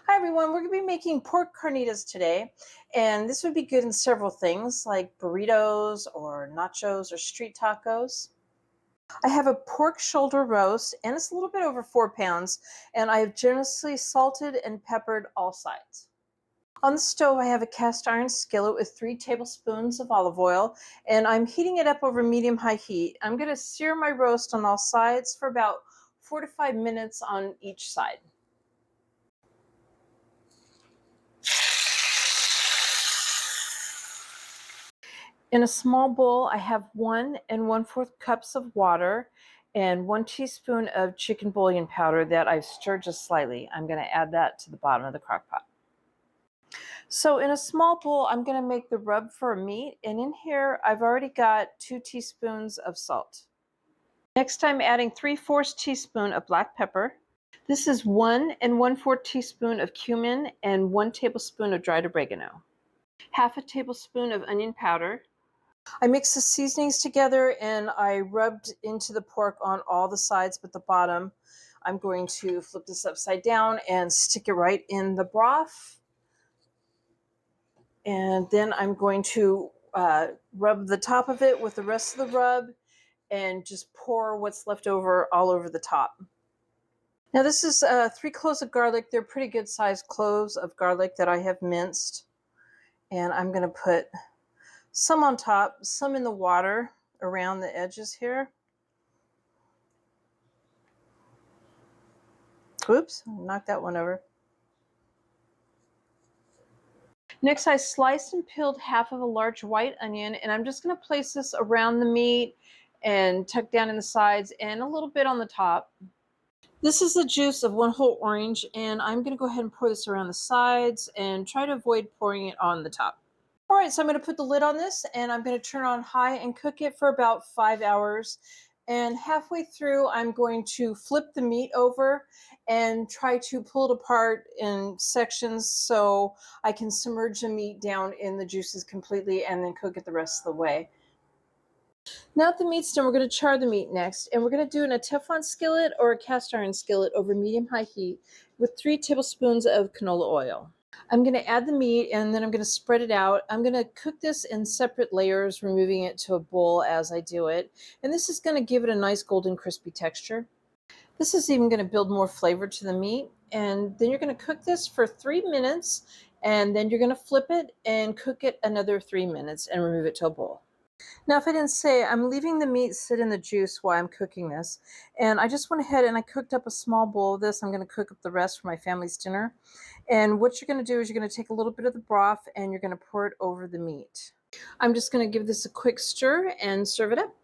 Hi everyone, we're going to be making pork carnitas today, and this would be good in several things like burritos or nachos or street tacos. I have a pork shoulder roast, and it's a little bit over 4 pounds, and I have generously salted and peppered all sides. On the stove, I have a cast iron skillet with 3 tablespoons of olive oil, and I'm heating it up over medium-high heat. I'm going to sear my roast on all sides for about 4 to 5 minutes on each side. In a small bowl, I have 1 1/4 cups of water and 1 teaspoon of chicken bouillon powder that I've stirred just slightly. I'm going to add that to the bottom of the crock pot. So in a small bowl, I'm going to make the rub for a meat, and in here I've already got 2 teaspoons of salt. Next, I'm adding 3/4 teaspoon of black pepper. This is 1 1/4 teaspoon of cumin and 1 tablespoon of dried oregano. Half a tablespoon of onion powder. I mixed the seasonings together and I rubbed into the pork on all the sides but the bottom. I'm going to flip this upside down and stick it right in the broth. And then I'm going to rub the top of it with the rest of the rub and just pour what's left over all over the top. Now this is 3 cloves of garlic. They're pretty good sized cloves of garlic that I have minced. And I'm going to put some on top, some in the water around the edges here. Oops, knocked that one over. Next, I sliced and peeled half of a large white onion, and I'm just going to place this around the meat and tuck down in the sides and a little bit on the top. This is the juice of 1 whole orange, and I'm going to go ahead and pour this around the sides and try to avoid pouring it on the top. All right, so I'm going to put the lid on this and I'm going to turn on high and cook it for about 5 hours. And halfway through, I'm going to flip the meat over and try to pull it apart in sections so I can submerge the meat down in the juices completely and then cook it the rest of the way. Now that the meat's done, we're going to char the meat next, and we're going to do it in a Teflon skillet or a cast iron skillet over medium-high heat with 3 tablespoons of canola oil. I'm going to add the meat and then I'm going to spread it out. I'm going to cook this in separate layers, removing it to a bowl as I do it. And this is going to give it a nice golden crispy texture. This is even going to build more flavor to the meat. And then you're going to cook this for 3 minutes, and then you're going to flip it and cook it another 3 minutes and remove it to a bowl. Now, if I didn't say, I'm leaving the meat sit in the juice while I'm cooking this. And I just went ahead and I cooked up a small bowl of this. I'm going to cook up the rest for my family's dinner. And what you're going to do is you're going to take a little bit of the broth and you're going to pour it over the meat. I'm just going to give this a quick stir and serve it up.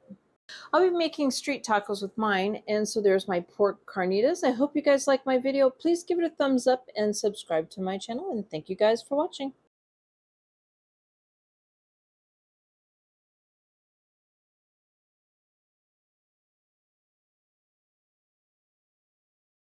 I'll be making street tacos with mine, and so there's my pork carnitas. I hope you guys like my video. Please give it a thumbs up and subscribe to my channel, and thank you guys for watching.